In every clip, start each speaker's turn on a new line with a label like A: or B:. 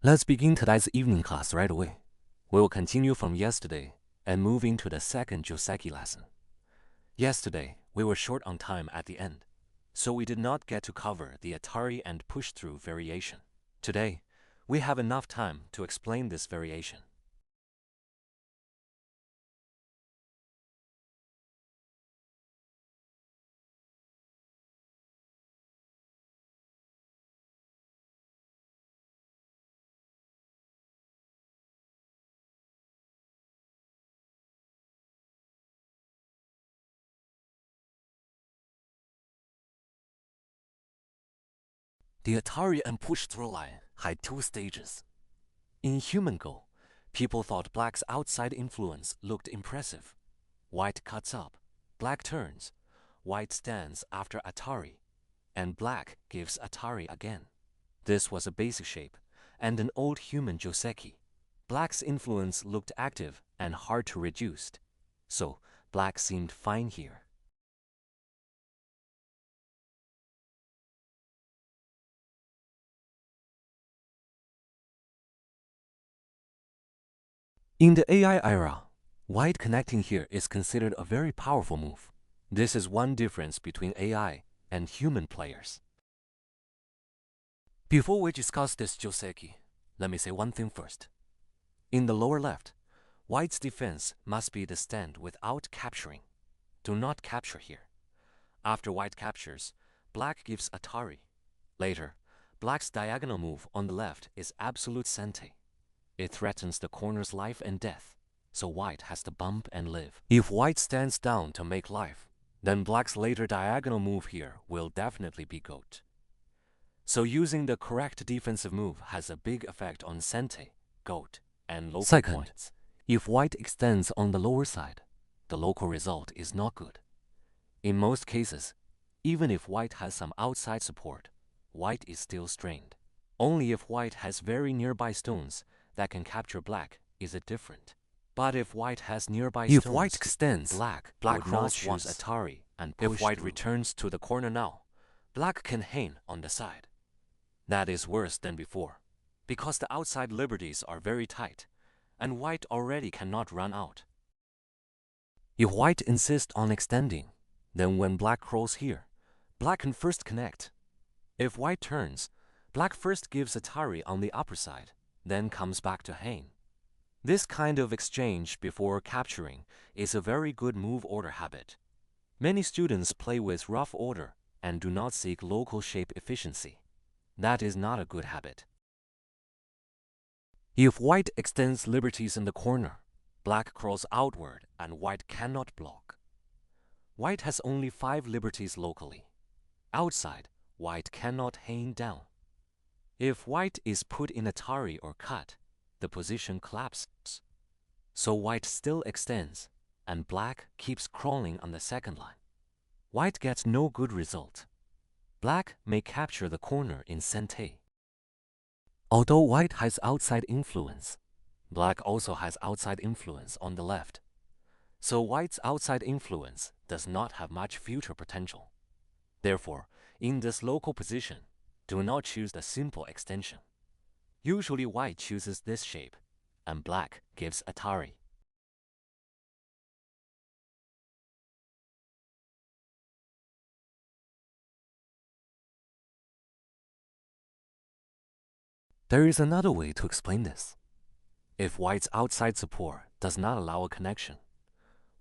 A: Let's begin today's evening class right away. We will continue from yesterday and move into the second Joseki lesson. Yesterday, we were short on time at the end, so we did not get to cover the Atari and push-through variation. Today, we have enough time to explain this variation. The Atari and push-through line had two stages. In human Go, people thought black's outside influence looked impressive. White cuts up, black turns, white stands after Atari, and black gives Atari again. This was a basic shape and an old human Joseki. Black's influence looked active and hard to reduce, so black seemed fine here. In the AI era, white connecting here is considered a very powerful move. This is one difference between AI and human players. Before we discuss this Joseki, let me say one thing first. In the lower left, white's defense must be the stand without capturing. Do not capture here. After white captures, black gives Atari. Later, black's diagonal move on the left is absolute sente. It threatens the corner's life and death, so white has to bump and live. If white stands down to make life, then black's later diagonal move here will definitely be goat. So using the correct defensive move has a big effect on sente, goat, and local points. If white extends on the lower side, the local result is not good. In most cases, even if white has some outside support, white is still strained. Only if white has very nearby stones that can capture black is it different. But if white has nearby stones,
B: if white extends,
A: black would not choose
B: once.
A: Atari and
B: If
A: push
B: white
A: through.
B: returns
A: to the corner now, black can hane on the side. That is worse than before, because the outside liberties are very tight, and white already cannot run out. If white insists on extending, then when black crawls here, black can first connect. If white turns, black first gives Atari on the upper side, then comes back to hane. This kind of exchange before capturing is a very good move order habit. Many students play with rough order and do not seek local shape efficiency. That is not a good habit. If white extends liberties in the corner, black crawls outward and white cannot block. White has only 5 liberties locally. Outside, white cannot hane down. If white is put in Atari or cut, the position collapses. So white still extends, and black keeps crawling on the second line. White gets no good result. Black may capture the corner in sente. Although white has outside influence, black also has outside influence on the left. So white's outside influence does not have much future potential. Therefore, in this local position, do not choose the simple extension. Usually white chooses this shape, and black gives Atari. There is another way to explain this. If white's outside support does not allow a connection,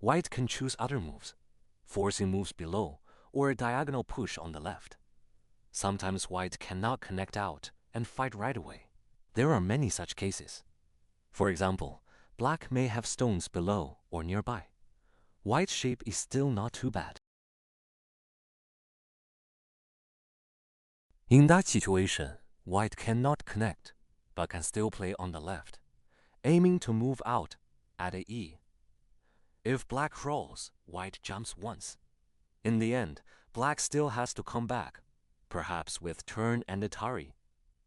A: white can choose other moves, forcing moves below or a diagonal push on the left. Sometimes white cannot connect out and fight right away. There are many such cases. For example, black may have stones below or nearby. White's shape is still not too bad. In that situation, white cannot connect, but can still play on the left, aiming to move out at a E. If black crawls, white jumps once. In the end, black still has to come back, perhaps with turn and Atari,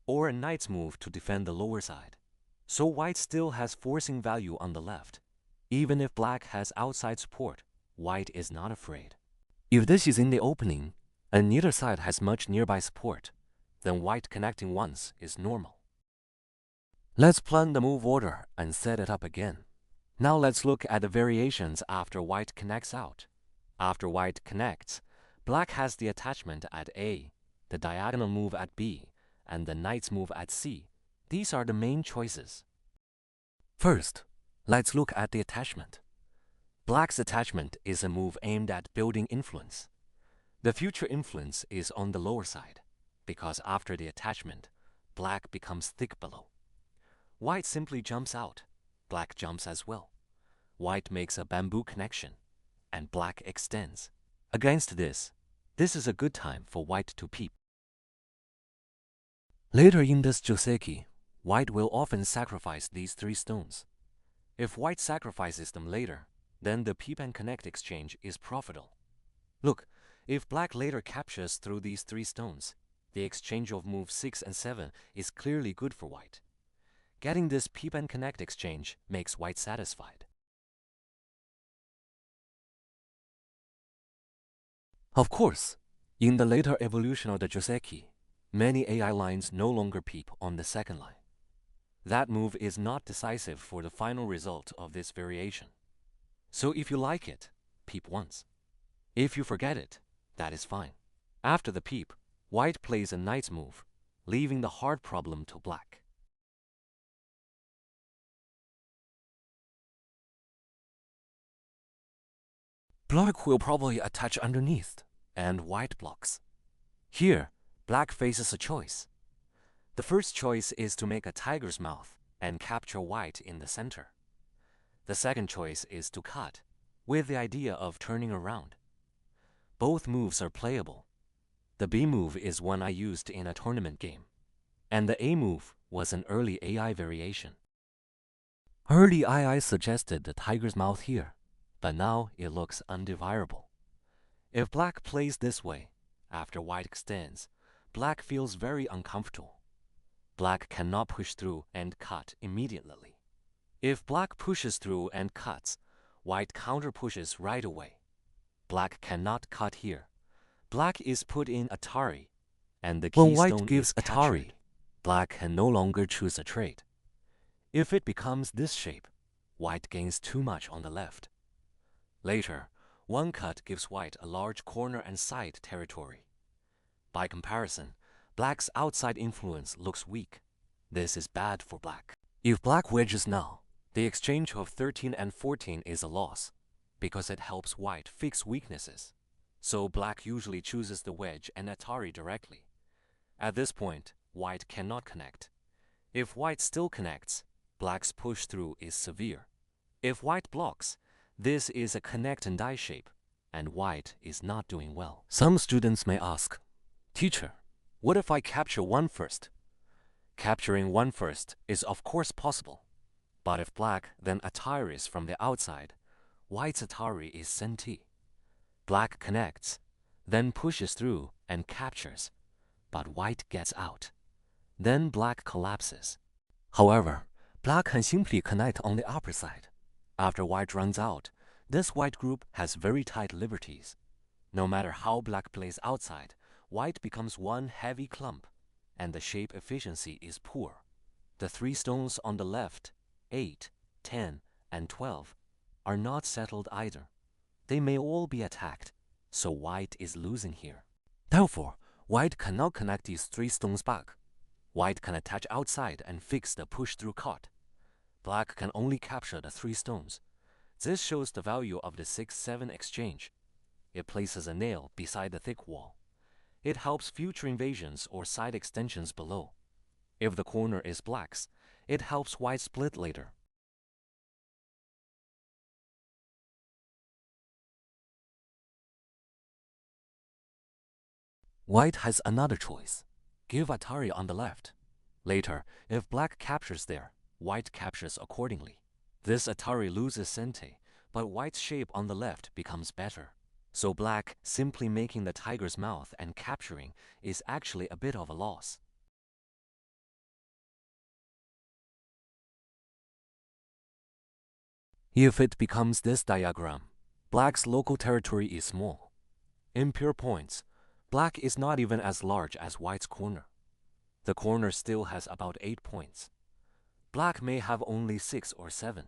A: or a knight's move to defend the lower side. So white still has forcing value on the left. Even if black has outside support, white is not afraid. If this is in the opening, and neither side has much nearby support, then white connecting once is normal. Let's plan the move order and set it up again. Now let's look at the variations after white connects out. After white connects, black has the attachment at A, the diagonal move at B, and the knight's move at C. These are the main choices. First, let's look at the attachment. Black's attachment is a move aimed at building influence. The future influence is on the lower side, because after the attachment, black becomes thick below. White simply jumps out, black jumps as well. White makes a bamboo connection, and black extends. Against this is a good time for white to peep. Later in this Joseki, white will often sacrifice these 3 stones. If white sacrifices them later, then the peep and connect exchange is profitable. Look, if black later captures through these 3 stones, the exchange of moves 6 and 7 is clearly good for white. Getting this peep and connect exchange makes white satisfied. Of course, in the later evolution of the Joseki, many AI lines no longer peep on the second line. That move is not decisive for the final result of this variation. So if you like it, peep once. If you forget it, that is fine. After the peep, white plays a knight's move, leaving the hard problem to black. Black will probably attach underneath, and white blocks. Here, black faces a choice. The first choice is to make a tiger's mouth and capture white in the center. The second choice is to cut, with the idea of turning around. Both moves are playable. The B move is one I used in a tournament game, and the A move was an early AI variation. Early AI suggested the tiger's mouth here, but now it looks undesirable. If black plays this way, after white extends, black feels very uncomfortable. Black cannot push through and cut immediately. If black pushes through and cuts, white counter-pushes right away. Black cannot cut here. Black is put in Atari, and the keystone
B: When white gives
A: is captured.
B: Atari,
A: Black can no longer choose a trade. If it becomes this shape, white gains too much on the left. Later, one cut gives white a large corner and side territory. By comparison, black's outside influence looks weak. This is bad for black. If black wedges now, the exchange of 13 and 14 is a loss, because it helps white fix weaknesses. So black usually chooses the wedge and Atari directly. At this point, white cannot connect. If white still connects, black's push-through is severe. If white blocks, this is a connect and die shape, and white is not doing well. Some students may ask, "Teacher, what if I capture one first?" Capturing one first is of course possible, but if black then Ataris from the outside, white's Atari is senti. Black connects, then pushes through and captures, but white gets out. Then black collapses. However, black can simply connect on the upper side. After white runs out, this white group has very tight liberties. No matter how black plays outside, white becomes one heavy clump, and the shape efficiency is poor. The 3 stones on the left, 8, 10, and 12, are not settled either. They may all be attacked, so white is losing here. Therefore, white cannot connect these 3 stones back. White can attach outside and fix the push-through cut. Black can only capture the 3 stones. This shows the value of the 6-7 exchange. It places a nail beside the thick wall. It helps future invasions or side extensions below. If the corner is black's, it helps white split later. White has another choice. Give Atari on the left. Later, if black captures there, white captures accordingly. This Atari loses sente, but white's shape on the left becomes better. So black simply making the tiger's mouth and capturing is actually a bit of a loss. If it becomes this diagram, black's local territory is small. In pure points, black is not even as large as white's corner. The corner still has about 8 points. Black may have only 6 or 7.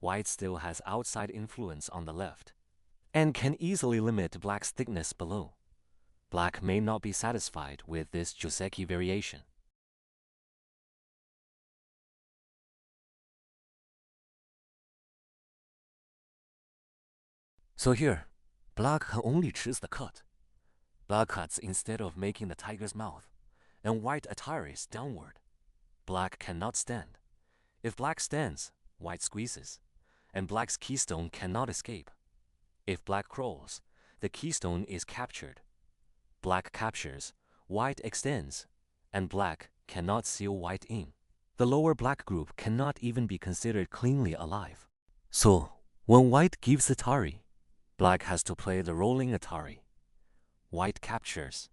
A: White still has outside influence on the left, and can easily limit black's thickness below. Black may not be satisfied with this Joseki variation. So here, black can only choose the cut. Black cuts instead of making the tiger's mouth, and white attires downward. Black cannot stand. If black stands, white squeezes, and black's keystone cannot escape. If black crawls, the keystone is captured. Black captures, white extends, and black cannot seal white in. The lower black group cannot even be considered cleanly alive. So, when white gives atari, black has to play the rolling atari. White captures,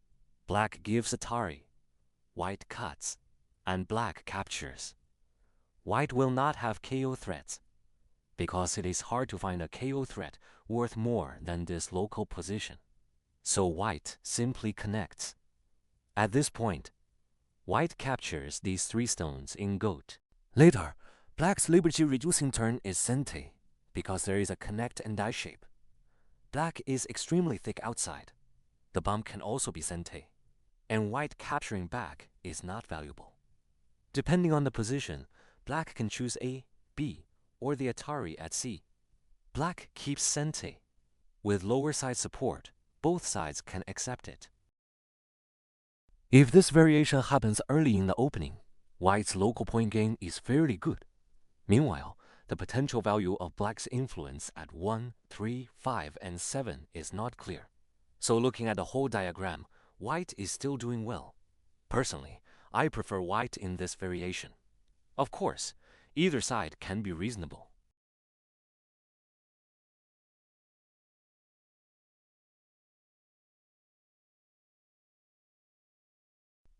A: black gives atari, white cuts, and black captures. White will not have KO threats, because it is hard to find a KO threat worth more than this local position. So white simply connects. At this point, white captures these 3 stones in goat. Later, black's liberty-reducing turn is sente, because there is a connect and die shape. Black is extremely thick outside. The bump can also be sente, and white capturing back is not valuable. Depending on the position, black can choose A, B, or the atari at C. Black keeps sente. With lower side support, both sides can accept it. If this variation happens early in the opening, white's local point gain is fairly good. Meanwhile, the potential value of black's influence at 1, 3, 5, and 7 is not clear. So looking at the whole diagram, white is still doing well. Personally, I prefer white in this variation. Of course, either side can be reasonable.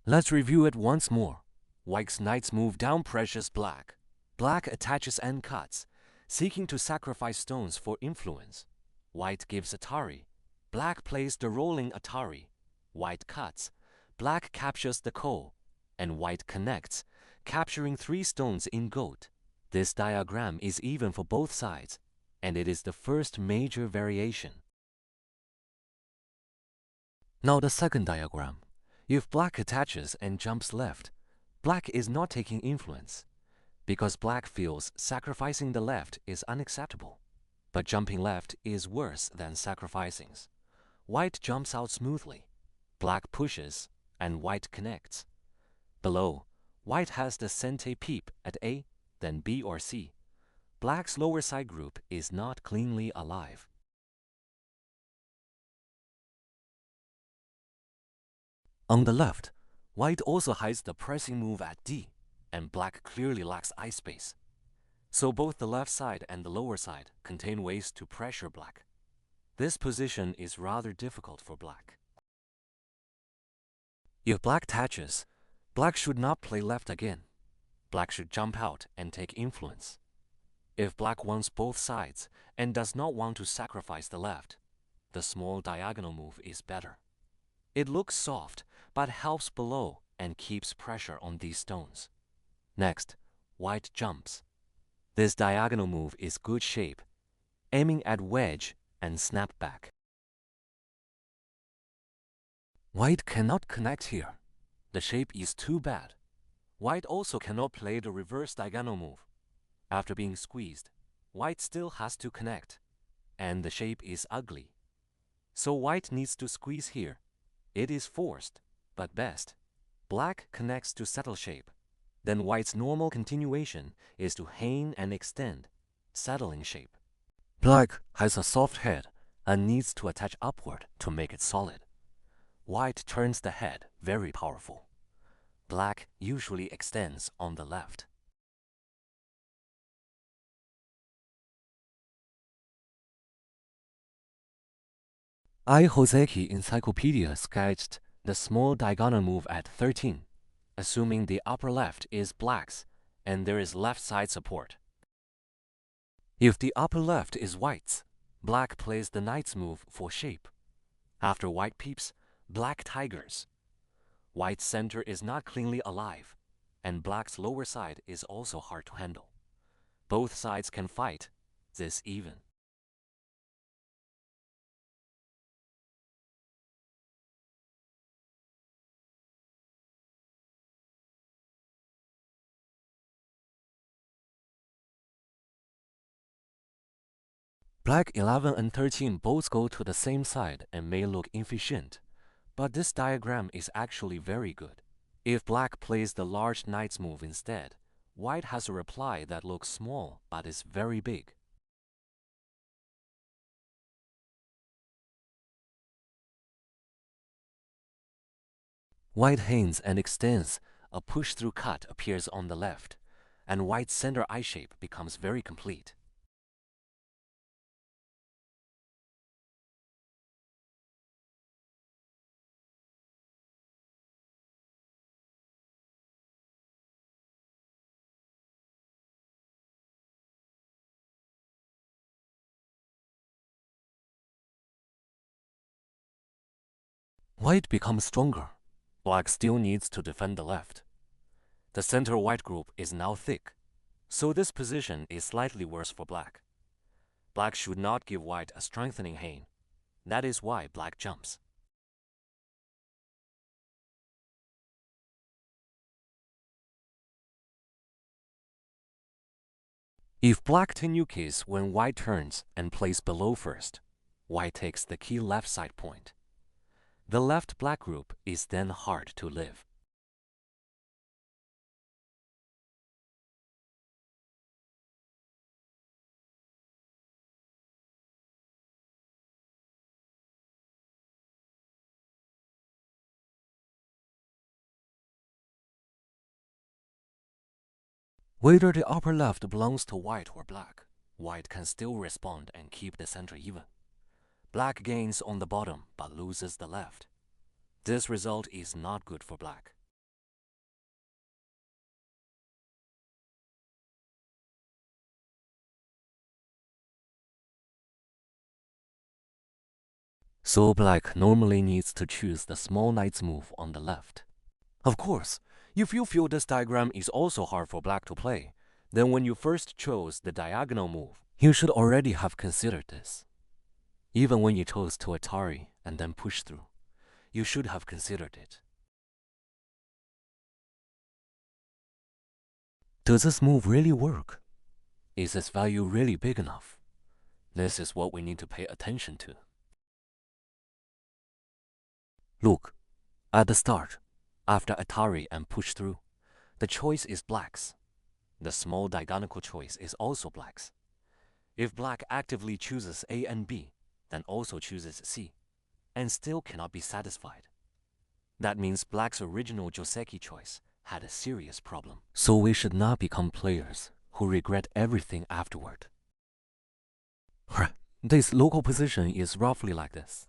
A: Let's review it once more. White's knights move down precious black. Black attaches and cuts, seeking to sacrifice stones for influence. White gives atari. Black plays the rolling atari. White cuts. Black captures the ko, and white connects, capturing 3 stones in goat. This diagram is even for both sides, and it is the first major variation. Now the second diagram. If black attaches and jumps left, black is not taking influence, because black feels sacrificing the left is unacceptable. But jumping left is worse than sacrificing. White jumps out smoothly. Black pushes, and white connects. Below, white has the sente peep at A, then B or C. Black's lower side group is not cleanly alive. On the left, white also hides the pressing move at D, and black clearly lacks eye space. So both the left side and the lower side contain ways to pressure black. This position is rather difficult for black. If black attaches, black should not play left again. Black should jump out and take influence. If black wants both sides and does not want to sacrifice the left, the small diagonal move is better. It looks soft, but helps below and keeps pressure on these stones. Next, white jumps. This diagonal move is good shape, aiming at wedge and snap back. White cannot connect here. The shape is too bad. White also cannot play the reverse diagonal move. After being squeezed, white still has to connect, and the shape is ugly. So white needs to squeeze here. It is forced, but best. Black connects to settle shape. Then white's normal continuation is to hane and extend, settling shape. Black has a soft head and needs to attach upward to make it solid. White turns the head very powerful. Black usually extends on the left. Joseki Encyclopedia sketched the small diagonal move at 13, assuming the upper left is black's and there is left side support. If the upper left is white's, black plays the knight's move for shape. After white peeps, black tigers. White's center is not cleanly alive. and black's lower side is also hard to handle. Both sides can fight this even. Black 11 and 13 both go to the same side and may look inefficient, but this diagram is actually very good. If black plays the large knight's move instead, white has a reply that looks small but is very big. White hanes and extends, a push-through cut appears on the left, and white's center eye shape becomes very complete. White becomes stronger. Black still needs to defend the left. The center white group is now thick, so this position is slightly worse for black. Black should not give white a strengthening hane. That is why black jumps. If black tenukis when white turns and plays below first, white takes the key left side point. The left black group is then hard to live. Whether the upper left belongs to white or black, white can still respond and keep the center even. Black gains on the bottom but loses the left. This result is not good for black. So black normally needs to choose the small knight's move on the left. Of course, if you feel this diagram is also hard for black to play, then when you first chose the diagonal move, you should already have considered this. Even when you chose to Atari and then push through, you should have considered it. Does this move really work? Is its value really big enough? This is what we need to pay attention to. Look, at the start, after Atari and push through, the choice is black's. The small diagonal choice is also black's. If black actively chooses A and B, then also chooses C, and still cannot be satisfied. That means black's original Joseki choice had a serious problem. So we should not become players who regret everything afterward. This local position is roughly like this.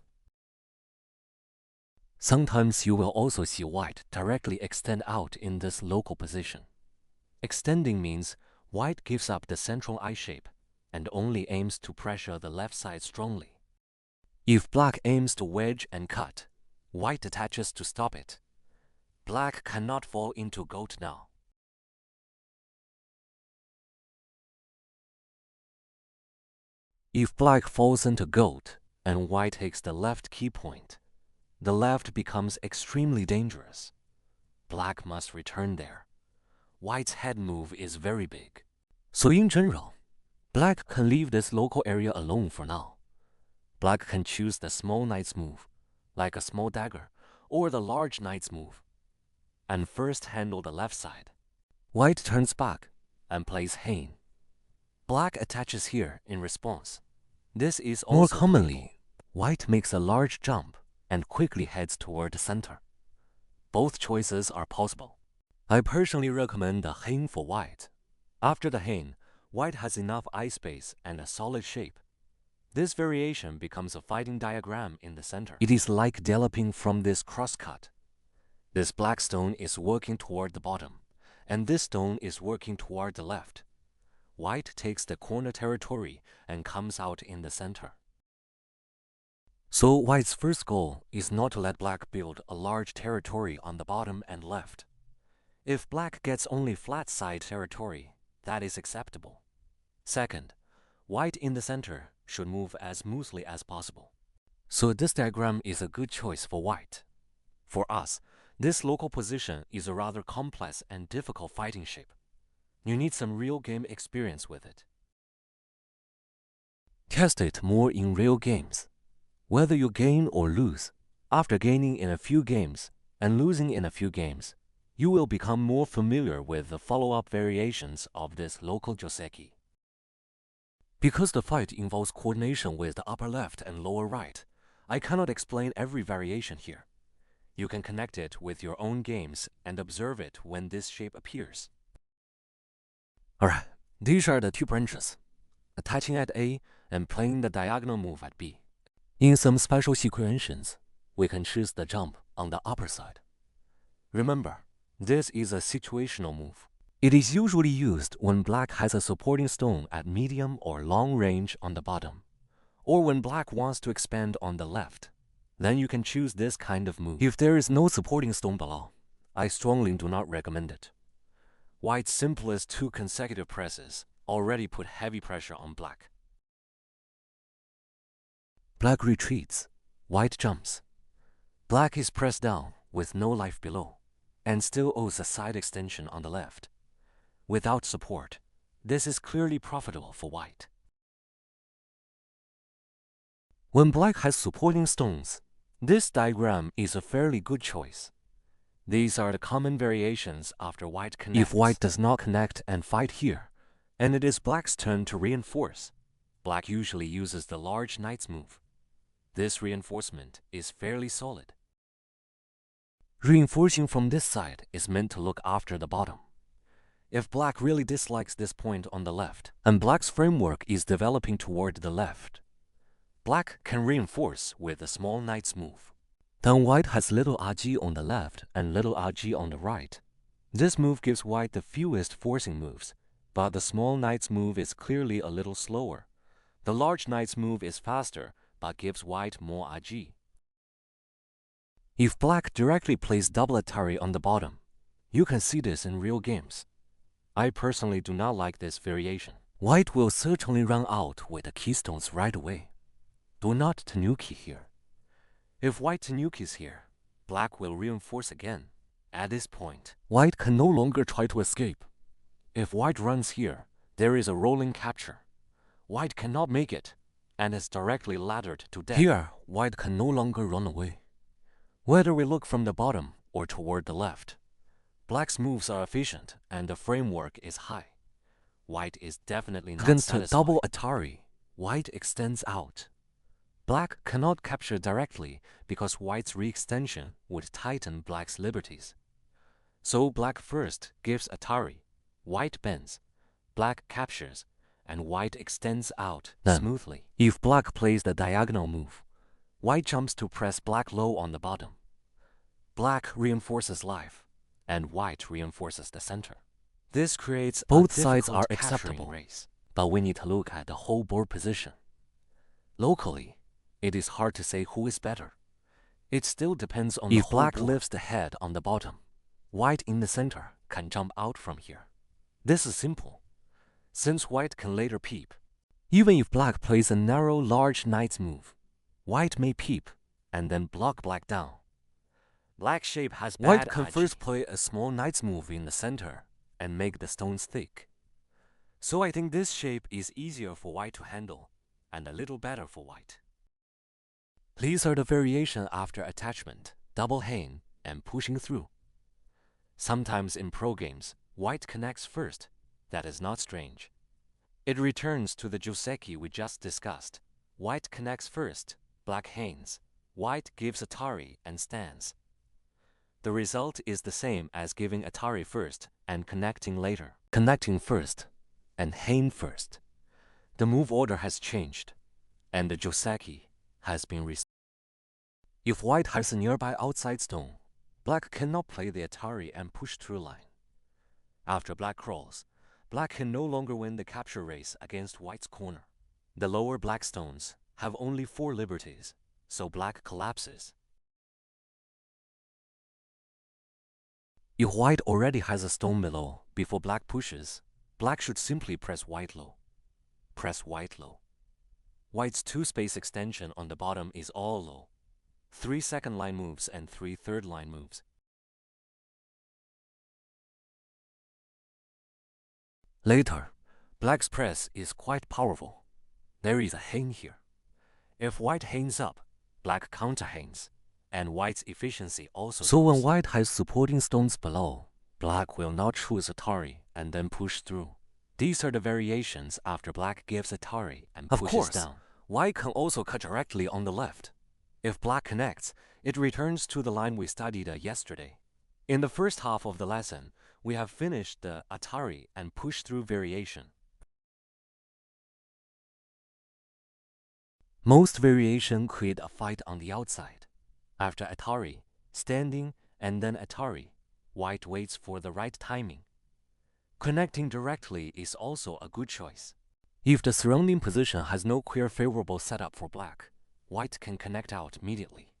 A: Sometimes you will also see white directly extend out in this local position. Extending means white gives up the central eye shape and only aims to pressure the left side strongly. If black aims to wedge and cut, white attaches to stop it. Black cannot fall into goat now. If black falls into goat and white takes the left key point, the left becomes extremely dangerous. Black must return there. White's head move is very big. So in general, black can leave this local area alone for now. Black can choose the small knight's move, like a small dagger, or the large knight's move, and first handle the left side. White turns back and plays hane. Black attaches here in response. This is also more commonly, white makes a large jump and quickly heads toward the center. Both choices are possible. I personally recommend the hane for white. After the hane, white has enough eye space and a solid shape. This variation becomes a fighting diagram in the center. It is like developing from this crosscut. This black stone is working toward the bottom, and this stone is working toward the left. White takes the corner territory and comes out in the center. So white's first goal is not to let black build a large territory on the bottom and left. If black gets only flat side territory, that is acceptable. Second, white in the center should move as smoothly as possible. So this diagram is a good choice for white. For us, this local position is a rather complex and difficult fighting shape. You need some real game experience with it. Test it more in real games. Whether you gain or lose, after gaining in a few games and losing in a few games, you will become more familiar with the follow-up variations of this local Joseki. Because the fight involves coordination with the upper left and lower right, I cannot explain every variation here. You can connect it with your own games and observe it when this shape appears. Alright, these are the two branches, attaching at A and playing the diagonal move at B. In some special situations, we can choose the jump on the upper side. Remember, this is a situational move. It is usually used when black has a supporting stone at medium or long range on the bottom, or when black wants to expand on the left. Then you can choose this kind of move. If there is no supporting stone below, I strongly do not recommend it. White's simplest two consecutive presses already put heavy pressure on black. Black retreats, white jumps. Black is pressed down with no life below, and still owes a side extension on the left. Without support, this is clearly profitable for white. When black has supporting stones, this diagram is a fairly good choice. These are the common variations after white connects. If white does not connect and fight here, and it is black's turn to reinforce, black usually uses the large knight's move. This reinforcement is fairly solid. Reinforcing from this side is meant to look after the bottom. If black really dislikes this point on the left, and black's framework is developing toward the left, black can reinforce with a small knight's move. Then white has little rg on the left and little rg on the right. This move gives white the fewest forcing moves, but the small knight's move is clearly a little slower. The large knight's move is faster, but gives white more rg. If black directly plays double atari on the bottom, you can see this in real games. I personally do not like this variation. White will certainly run out with the keystones right away. Do not tanuki here. If white tanukis here, black will reinforce again. At this point, white can no longer try to escape. If white runs here, there is a rolling capture. White cannot make it, and is directly laddered to death. Here, white can no longer run away. Whether we look from the bottom or toward the left, black's moves are efficient and the framework is high. White is definitely not satisfied. Against a double atari, white extends out. Black cannot capture directly because white's re-extension would tighten black's liberties. So black first gives atari, white bends, black captures, and white extends out smoothly. If black plays the diagonal move, white jumps to press black low on the bottom. Black reinforces life, and white reinforces the center. This creates both sides are acceptable race, but we need to look at the whole board position. Locally, it is hard to say who is better. It still depends on the whole board. If black lifts the head on the bottom, white in the center can jump out from here. This is simple, since white can later peep. Even if black plays a narrow large knight's move, white may peep and then block black down. Black shape has bad White can first play a small knight's move in the center and make the stones thick. So I think this shape is easier for white to handle and a little better for white. These are the variation after attachment, double hane, and pushing through. Sometimes in pro games, white connects first. That is not strange. It returns to the Joseki we just discussed. White connects first, black hanes. White gives atari and stands. The result is the same as giving atari first and connecting later. Connecting first and hane first. The move order has changed, and the Joseki has been restored. If white has a nearby outside stone, black cannot play the atari and push through line. After black crawls, black can no longer win the capture race against white's corner. The lower black stones have only 4 liberties, so black collapses. If white already has a stone below before black pushes, black should simply press white low. Press white low. White's 2-space extension on the bottom is all low. 3 second line moves and 3 third line moves. Later, black's press is quite powerful. There is a hane here. If white hanes up, black counter-hanes, and white's efficiency also
B: So
A: drops.
B: when white has supporting stones below, black will not choose Atari and then push through.
A: These are the variations after black gives Atari and
B: Of
A: pushes
B: course,
A: down. White can also cut directly on the left. If black connects, it returns to the line we studied yesterday. In the first half of the lesson, we have finished the Atari and push-through variation. Most variation create a fight on the outside. After Atari, standing, and then Atari, white waits for the right timing. Connecting directly is also a good choice. If the surrounding position has no clear favorable setup for black, white can connect out immediately.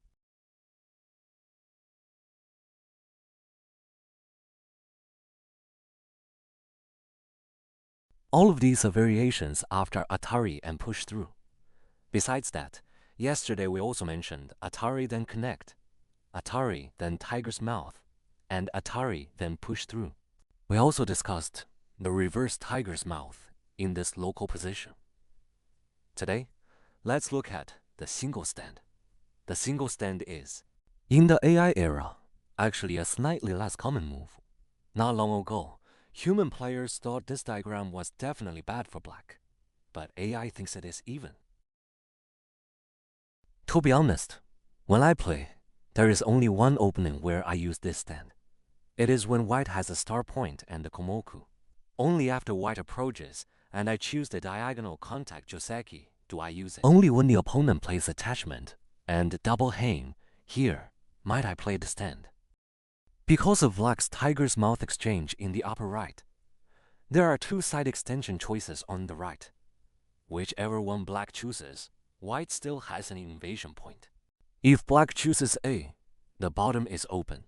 A: All of these are variations after Atari and push through. Besides that, yesterday we also mentioned Atari then connect, Atari then tiger's mouth, and Atari then push through. We also discussed the reverse tiger's mouth in this local position. Today, let's look at the single stand. The single stand is, in the AI era, actually a slightly less common move. Not long ago, human players thought this diagram was definitely bad for black, but AI thinks it is even. To be honest, when I play, there is only one opening where I use this stand. It is when white has a star point and the komoku. Only after white approaches and I choose the diagonal contact Joseki do I use it. Only when the opponent plays attachment and double hane, here might I play the stand. Because of black's tiger's mouth exchange in the upper right, there are 2 side extension choices on the right. Whichever one black chooses, white still has an invasion point. If black chooses A, the bottom is open.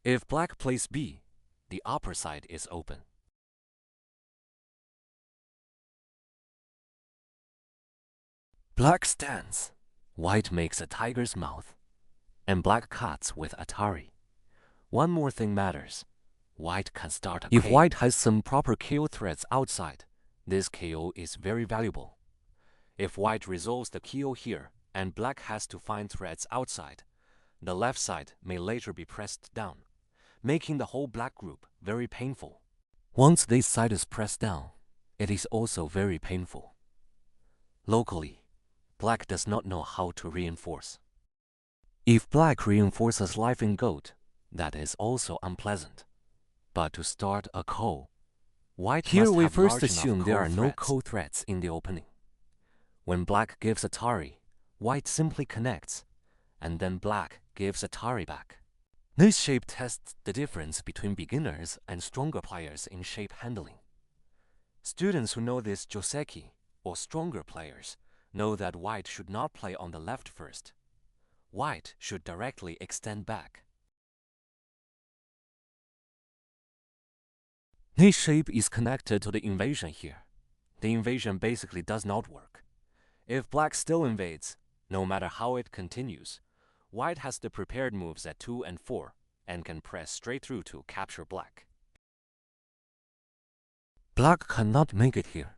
A: If black plays B, the upper side is open. Black stands, white makes a tiger's mouth, and black cuts with Atari. One more thing matters. White can start a KO. If white has some proper KO threats outside, this KO is very valuable. If white resolves the KO here and black has to find threats outside, the left side may later be pressed down, making the whole black group very painful. Once this side is pressed down, it is also very painful. Locally, black does not know how to reinforce. If black reinforces life in goat, that is also unpleasant. But to start a KO, white
B: Here
A: must
B: we
A: have
B: first
A: large
B: assume
A: enough
B: there are no
A: KO threats in the opening. When black gives Atari, white simply connects, and then black gives Atari back. This shape tests the difference between beginners and stronger players in shape handling. Students who know this Joseki, or stronger players, know that white should not play on the left first. White should directly extend back. This shape is connected to the invasion here. The invasion basically does not work. If black still invades, no matter how it continues, white has the prepared moves at 2 and 4 and can press straight through to capture black. Black cannot make it here.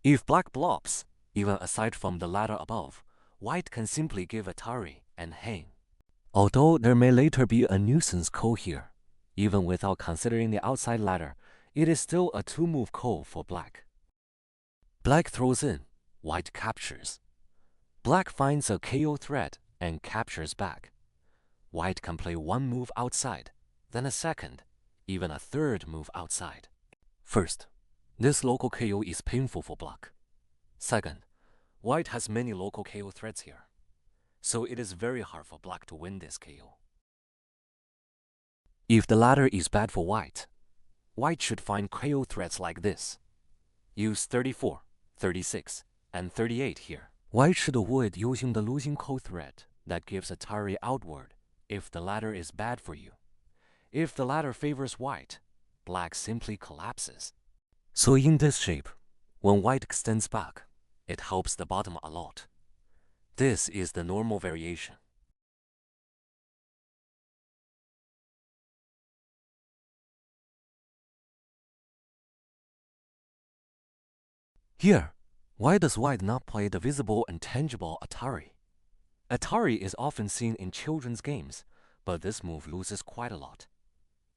A: If black blobs, even aside from the ladder above, white can simply give Atari and hane. Although there may later be a nuisance KO here, even without considering the outside ladder, it is still a 2-move KO for black. Black throws in, white captures. Black finds a KO threat and captures back. White can play 1 move outside, then a second, even a 3rd move outside. First, this local KO is painful for black. Second, white has many local KO threats here, so it is very hard for black to win this KO. If the ladder is bad for white, white should find KO threats like this. Use 34, 36, and 38 here. White should avoid using the losing KO threat that gives Atari outward if the ladder is bad for you. If the latter favors white, black simply collapses.
B: So in this shape, when white extends back, it helps the bottom a lot.
A: This is the normal variation.
B: Here, why does white not play the visible and tangible Atari?
A: Atari is often seen in children's games, but this move loses quite a lot.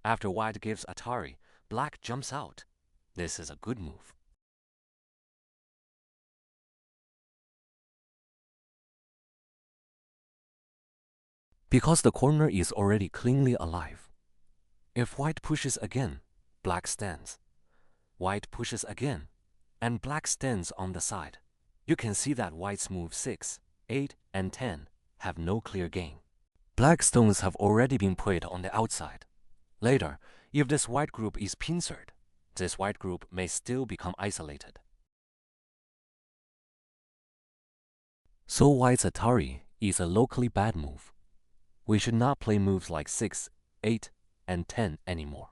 A: After white gives Atari, black jumps out. This is a good move.
B: Because the corner is already cleanly alive.
A: If white pushes again, black stands. White pushes again, and black stands on the side. You can see that white's move 6, 8, and 10 have no clear gain.
B: Black stones have already been put on the outside.
A: Later, if this white group is pincered, this white group may still become isolated.
B: So white's Atari is a locally bad move. We should not play moves like 6, 8, and 10 anymore.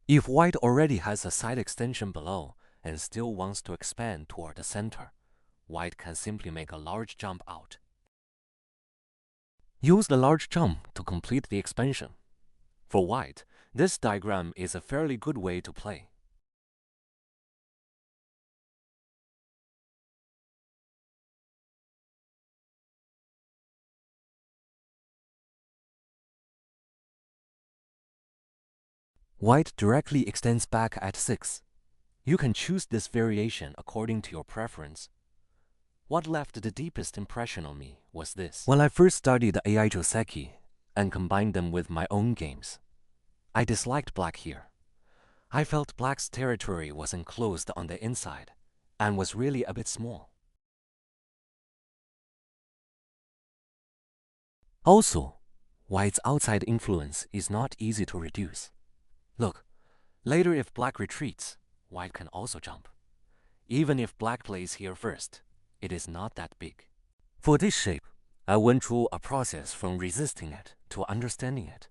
A: If white already has a side extension below and still wants to expand toward the center, white can simply make a large jump out.
B: Use the large jump to complete the expansion.
A: For white, this diagram is a fairly good way to play.
B: White directly extends back at 6.
A: You can choose this variation according to your preference. What left the deepest impression on me was this.
B: When I first studied the AI Joseki and combined them with my own games,
A: I disliked black here. I felt black's territory was enclosed on the inside and was really a bit small.
B: Also, white's outside influence is not easy to reduce.
A: Look, later if black retreats, white can also jump. Even if black plays here first, it is not that big.
B: For this shape, I went through a process from resisting it to understanding it.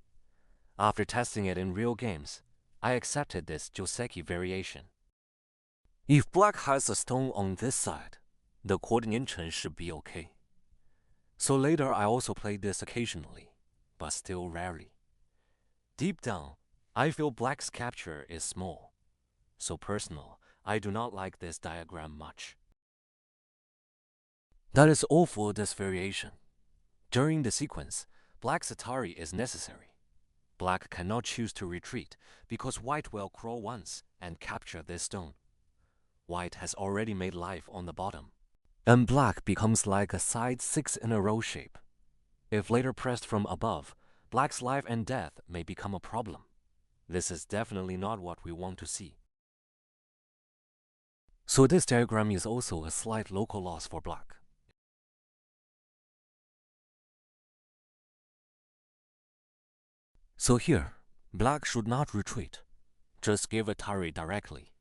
A: After testing it in real games, I accepted this Joseki variation.
B: If black has a stone on this side, the coordination should be okay.
A: So later I also played this occasionally, but still rarely. Deep down, I feel black's capture is small. So personal, I do not like this diagram much.
B: That is all for this variation.
A: During the sequence, black's Atari is necessary. Black cannot choose to retreat because white will crawl once and capture this stone. White has already made life on the bottom.
B: And black becomes like a side 6 in a row shape.
A: If later pressed from above, black's life and death may become a problem. This is definitely not what we want to see.
B: So this diagram is also a slight local loss for black. So here, black should not retreat.
A: Just give Atari directly.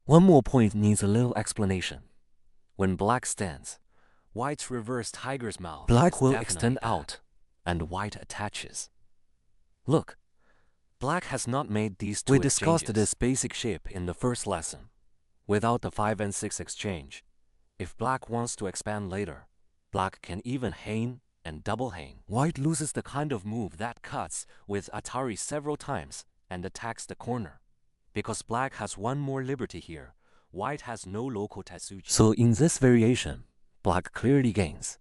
B: One more point needs a little explanation.
A: When black stands, white's reverse tiger's mouth
B: black will
A: definitely
B: extend
A: bad,
B: out,
A: and white attaches. Look, black has not made these two
B: We discussed
A: exchanges.
B: this basic shape in the first lesson.
A: Without the 5 and 6 exchange, if black wants to expand later, black can even hane and double hane. White loses the kind of move that cuts with Atari several times and attacks the corner. Because black has one more liberty here, white has no local Tetsuji.
B: So in this variation, black clearly gains.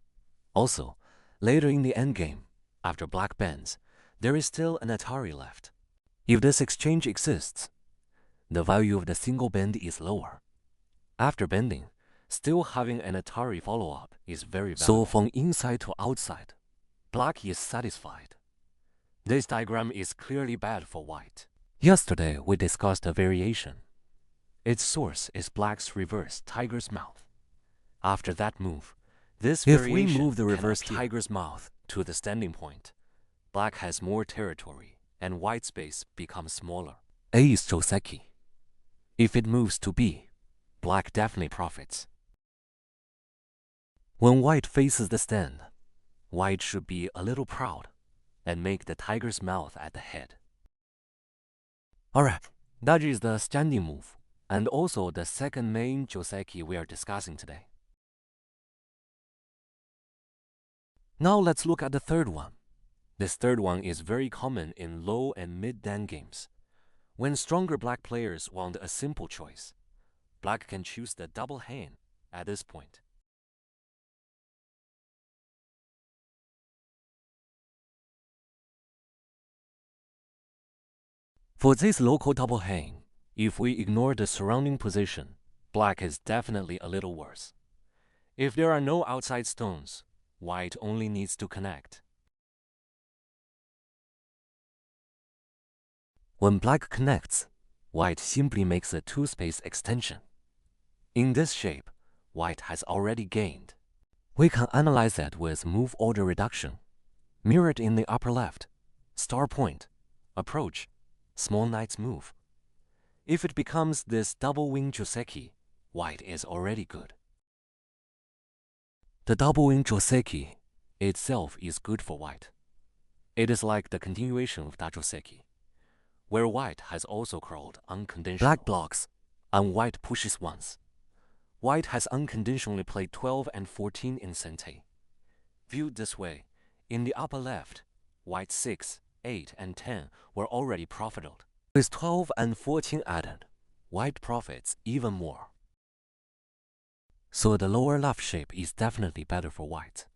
B: Also, later in the endgame,
A: after black bends, there is still an Atari left.
B: If this exchange exists, the value of the single bend is lower.
A: After bending, still having an Atari follow-up is very valuable.
B: So from inside to outside,
A: black is satisfied. This diagram is clearly bad for white.
B: Yesterday, we discussed a variation.
A: Its source is black's reverse tiger's mouth. After that move, this
B: If
A: variation
B: we move the
A: can
B: reverse
A: appear. Tiger's mouth to the standing point, black has more territory and white space becomes smaller.
B: A is Joseki. If it moves to B,
A: black definitely profits.
B: When white faces the stand, white should be a little proud.
A: and make the tiger's mouth at the head. Alright, that is the standing move, and also the second main Joseki we are discussing today. Now let's look at the third one. This third one is very common in low and mid-dan games. When stronger black players want a simple choice, black can choose the double hane at this point. For this local double hane, if we ignore the surrounding position, black is definitely a little worse. If there are no outside stones, white only needs to connect. When black connects, white simply makes a two-space extension. In this shape, white has already gained. We can analyze that with move order reduction, mirrored in the upper left, star point, approach, small knight's move. If it becomes this double wing Joseki, white is already good. The double wing Joseki itself is good for white. It is like the continuation of that Joseki, where white has also crawled unconditional. Black blocks, and white pushes once. White has unconditionally played 12 and 14 in Sente. Viewed this way, in the upper left, white 6, 8, and 10 were already profited. With 12 and 14 added, white profits even more. So the lower left shape is definitely better for white.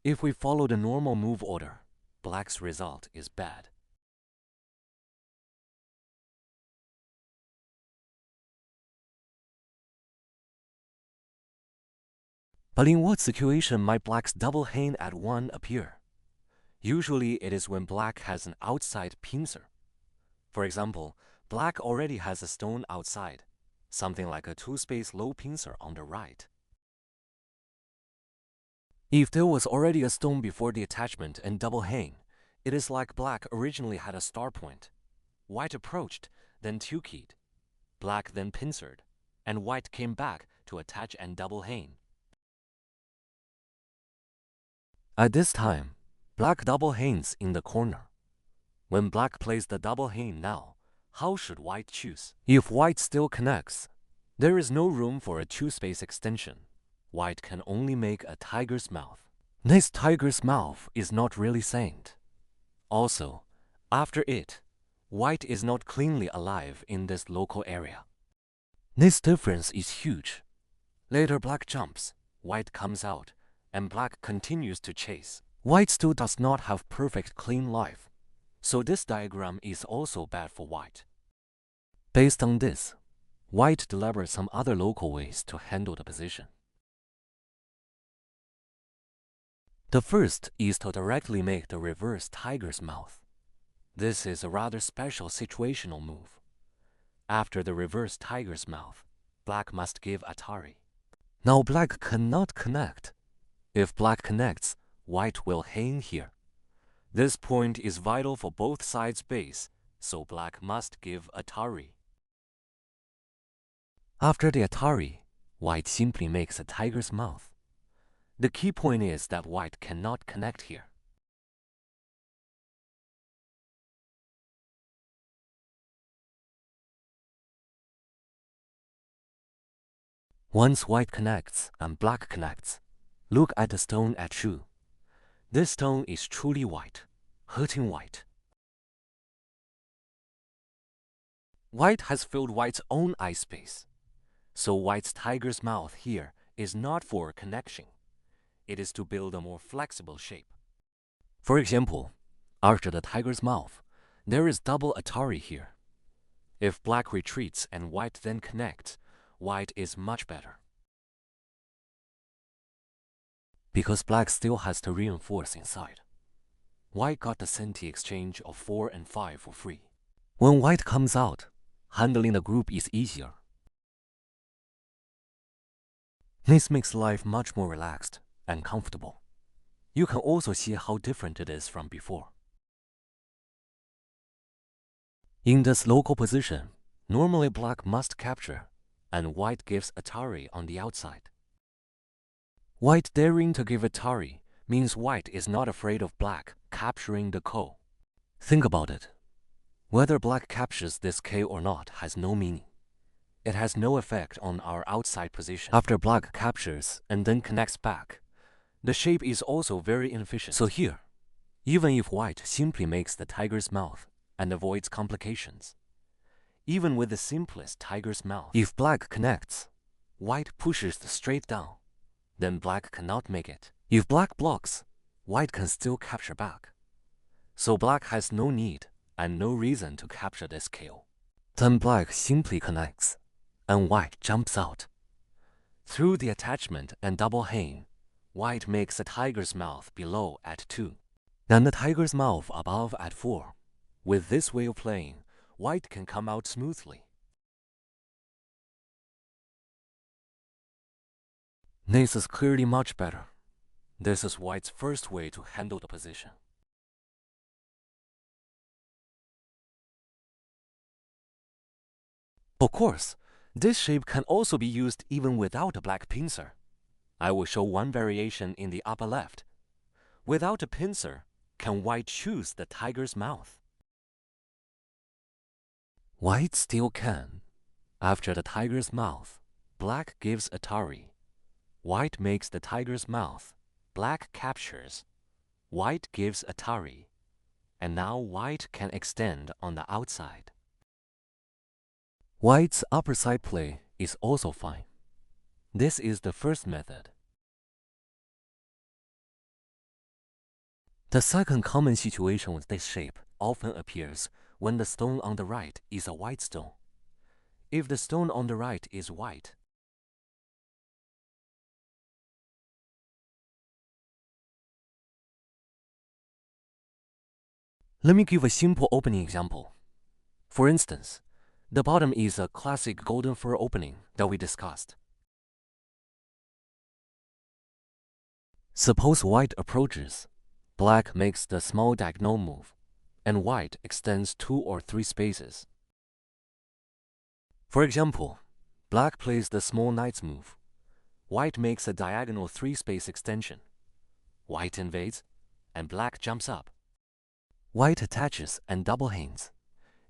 A: If we follow the normal move order, black's result is bad. But in what situation might black's double hane at 1 appear? Usually it is when black has an outside pincer. For example, black already has a stone outside, something like a two-space low pincer on the right. If there was already a stone before the attachment and double hane, it is like black originally had a star point. White approached, then two-keyed. Black then pincered, and white came back to attach and double hane. At this time, black double hanes in the corner. When black plays the double hane now, how should white choose? If white still connects, there is no room for a two-space extension. White can only make a tiger's mouth. This tiger's mouth is not really saint. Also, after it, white is not cleanly alive in this local area. This difference is huge. Later black jumps, white comes out, and black continues to chase. White still does not have perfect clean life, so this diagram is also bad for white. Based on this, white deliberates some other local ways to handle the position. The first is to directly make the reverse tiger's mouth. This is a rather special situational move. After the reverse tiger's mouth, black must give Atari. Now black cannot connect. If black connects, white will hang here. This point is vital for both sides' base, so black must give Atari. After the Atari, white simply makes a tiger's mouth. The key point is that white cannot connect here. Once white connects and black connects, look at the stone at Shu. This stone is truly white, hurting white. White has filled white's own eye space, so white's tiger's mouth here is not for connection. It is to build a more flexible shape. For example, after the tiger's mouth, there is double Atari here. If black retreats and white then connects, white is much better. Because black still has to reinforce inside. White got the Senti exchange of 4 and 5 for free. When white comes out, handling the group is easier. This makes life much more relaxed and comfortable. You can also see how different it is from before. In this local position, normally black must capture, and white gives Atari on the outside. White daring to give Atari means white is not afraid of black capturing the ko. Think about it. Whether black captures this k or not has no meaning. It has no effect on our outside position. After black captures and then connects back, the shape is also very inefficient. So here, even if white simply makes the tiger's mouth and avoids complications, even with the simplest tiger's mouth, if black connects, white pushes straight down, then black cannot make it. If black blocks, white can still capture back. So black has no need and no reason to capture this KO. Then black simply connects, and white jumps out. Through the attachment and double hane, white makes the tiger's mouth below at 2, and the tiger's mouth above at 4. With this way of playing, white can come out smoothly. This is clearly much better. This is white's first way to handle the position. Of course, this shape can also be used even without a black pincer. I will show one variation in the upper left. Without a pincer, can white choose the tiger's mouth? White still can. After the tiger's mouth, black gives Atari. White makes the tiger's mouth. Black captures. White gives Atari. And now white can extend on the outside. White's upper side play is also fine. This is the first method. The second common situation with this shape often appears when the stone on the right is a white stone. If the stone on the right is white, let me give a simple opening example. For instance, the bottom is a classic golden fur opening that we discussed. Suppose white approaches, black makes the small diagonal move, and white extends 2 or 3 spaces. For example, black plays the small knight's move. White makes a diagonal 3-space extension. White invades, and black jumps up. White attaches and double hanes.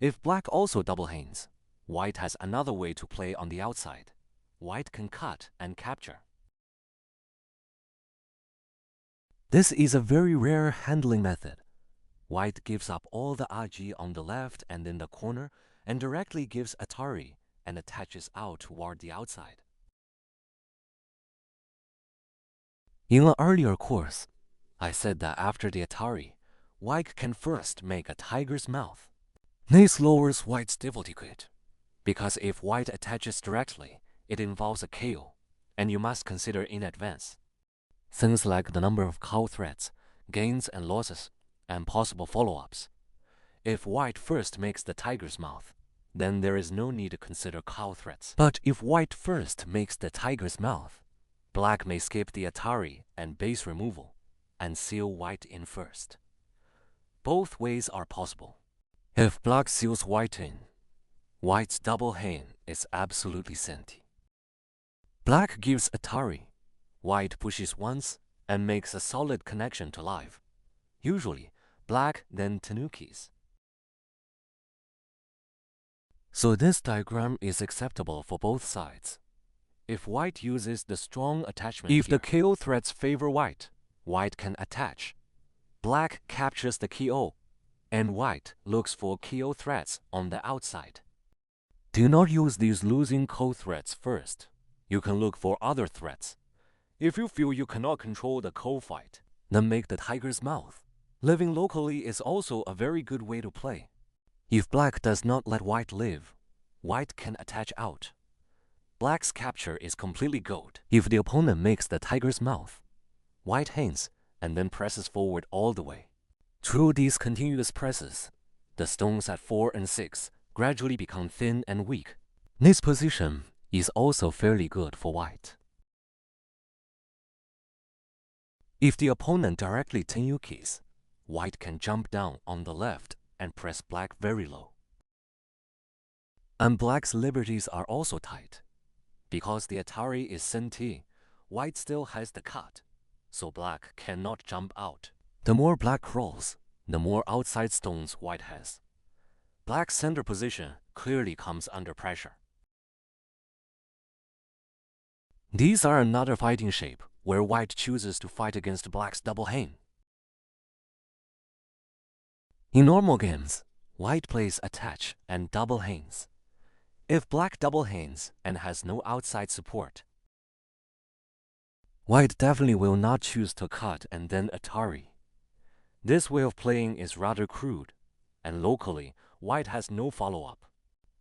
A: If black also double hanes, white has another way to play on the outside. White can cut and capture. This is a very rare handling method. White gives up all the aji on the left and in the corner and directly gives Atari and attaches out toward the outside. In an earlier course, I said that after the Atari, white can first make a tiger's mouth. This lowers white's difficulty, because if white attaches directly, it involves a KO, and you must consider in advance things like the number of cow threats, gains and losses, and possible follow-ups. If white first makes the tiger's mouth, then there is no need to consider cow threats. But if white first makes the tiger's mouth, black may skip the Atari and base removal, and seal white in first. Both ways are possible. If black seals white in, white's double hane is absolutely senti. Black gives Atari. White pushes once and makes a solid connection to live. Usually, black then tanukis. So this diagram is acceptable for both sides. If white uses the strong attachment if the KO threats favor white, white can attach. Black captures the KO, and white looks for KO threats on the outside. Do not use these losing KO threats first. You can look for other threats. If you feel you cannot control the KO fight, then make the tiger's mouth. Living locally is also a very good way to play. If black does not let white live, white can attach out. Black's capture is completely gold. If the opponent makes the tiger's mouth, white hanes and then presses forward all the way. Through these continuous presses, the stones at 4 and 6 gradually become thin and weak. This position is also fairly good for white. If the opponent directly tenyukis, white can jump down on the left and press black very low. And black's liberties are also tight. Because the Atari is senti, white still has the cut, so black cannot jump out. The more black crawls, the more outside stones white has. Black's center position clearly comes under pressure. These are another fighting shape where white chooses to fight against black's double hane. In normal games, white plays attach and double hanes. If black double hanes and has no outside support, white definitely will not choose to cut and then Atari. This way of playing is rather crude, and locally, white has no follow-up.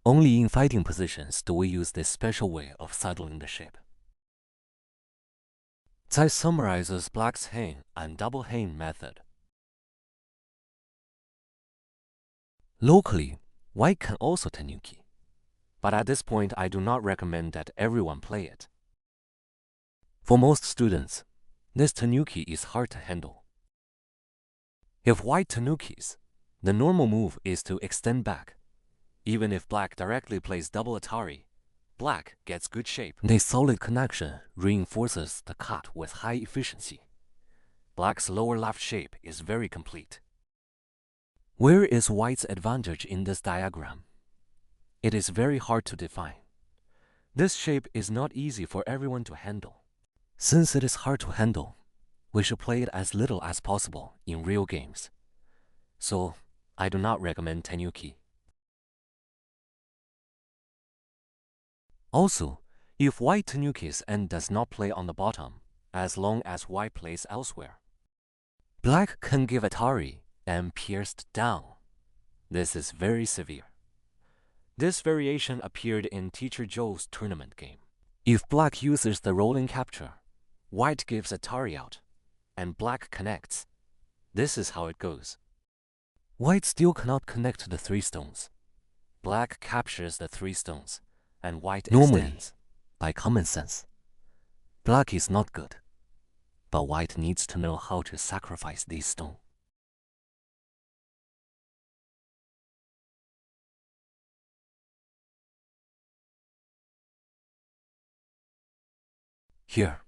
A: Only in fighting positions do we use this special way of settling the shape. That summarizes black's hane and double hane method. Locally, white can also tenuki, but at this point I do not recommend that everyone play it. For most students, this tenuki is hard to handle. If white tenukis, the normal move is to extend back. Even if black directly plays double Atari, black gets good shape. The solid connection reinforces the cut with high efficiency. Black's lower left shape is very complete. Where is white's advantage in this diagram? It is very hard to define. This shape is not easy for everyone to handle. Since it is hard to handle, we should play it as little as possible in real games. So, I do not recommend tenuki. Also, if white tenukis and does not play on the bottom, as long as white plays elsewhere, black can give Atari and pierced down. This is very severe. This variation appeared in Teacher Joe's tournament game. If black uses the rolling capture, white gives Atari out, and black connects. This is how it goes. White still cannot connect the 3 stones. Black captures the 3 stones, and white extends. By common sense, black is not good, but white needs to know how to sacrifice these stones. Here,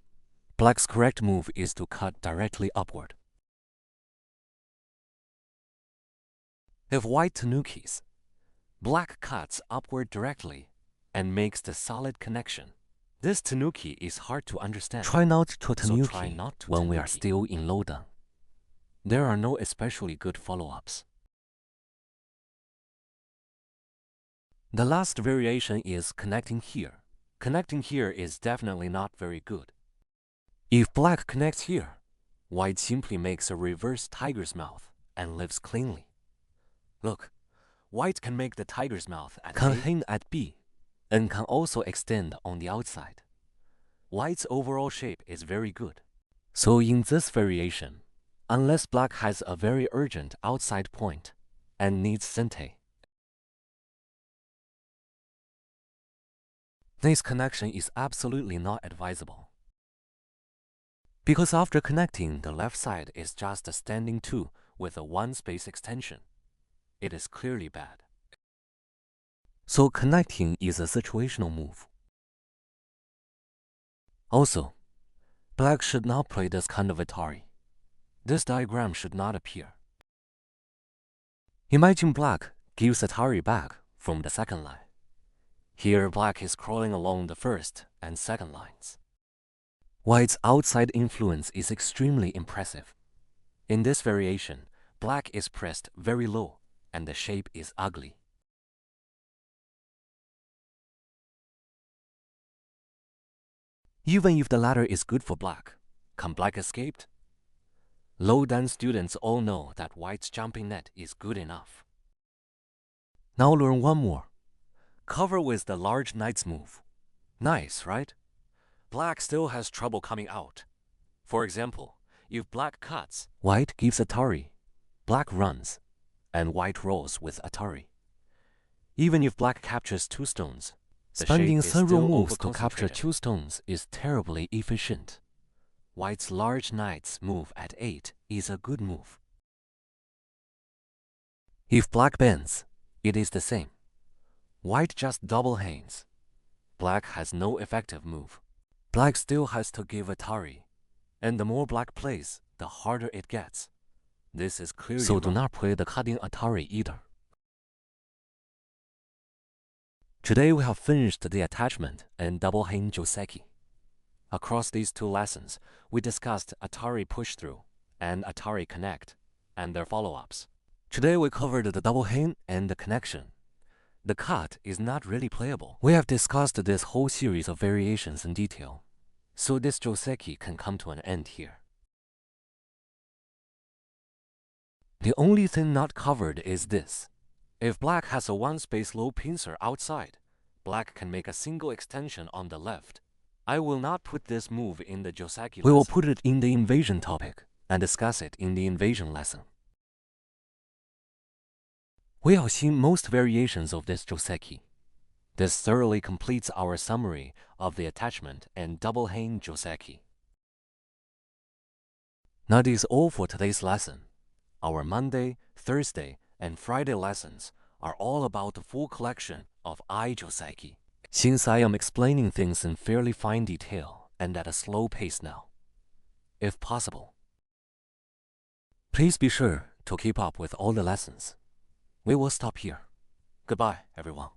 A: black's correct move is to cut directly upward. If white tenukis, black cuts upward directly and makes the solid connection. This tenuki is hard to understand. Try not to tenuki when we are still in lowdown. There are no especially good follow-ups. The last variation is connecting here. Connecting here is definitely not very good. If black connects here, white simply makes a reverse tiger's mouth and lives cleanly. Look, white can make the tiger's mouth at A, hane at B, and can also extend on the outside. White's overall shape is very good. So in this variation, unless black has a very urgent outside point and needs sente, this connection is absolutely not advisable. Because after connecting, the left side is just a standing 2 with a 1 space extension. It is clearly bad. So connecting is a situational move. Also, black should not play this kind of Atari. This diagram should not appear. Imagine black gives Atari back from the second line. Here, black is crawling along the first and second lines. White's outside influence is extremely impressive. In this variation, black is pressed very low and the shape is ugly. Even if the latter is good for black, can black escape? Low-down students all know that white's jumping net is good enough. Now learn one more. Cover with the large knight's move. Nice, right? Black still has trouble coming out. For example, if black cuts, white gives Atari, black runs, and white rolls with Atari. Even if black captures 2 stones, spending several moves to capture 2 stones is terribly efficient. White's large knight's move at 8 is a good move. If black bends, it is the same. White just double hanes. Black has no effective move. Black still has to give Atari, and the more black plays, the harder it gets. This is clearly
B: So
A: wrong.
B: do not play the cutting Atari either. Today we have finished the attachment and double hane Joseki. Across these two lessons, we discussed Atari push-through and Atari connect and their follow-ups. Today we covered the double hane and the connection. The cut is not really playable. We have discussed this whole series of variations in detail, so this Joseki can come to an end here. The only thing not covered is this. If black has a one-space low pincer outside, black can make a single extension on the left. I will not put this move in the Joseki lesson. We will put it in the invasion topic and discuss it in the invasion lesson. We have seen most variations of this Joseki. This thoroughly completes our summary of the attachment and double hane Joseki. That is all for today's lesson. Our Monday, Thursday, and Friday lessons are all about the full collection of Joseki. Since I am explaining things in fairly fine detail and at a slow pace now, if possible, please be sure to keep up with all the lessons. We will stop here. Goodbye, everyone.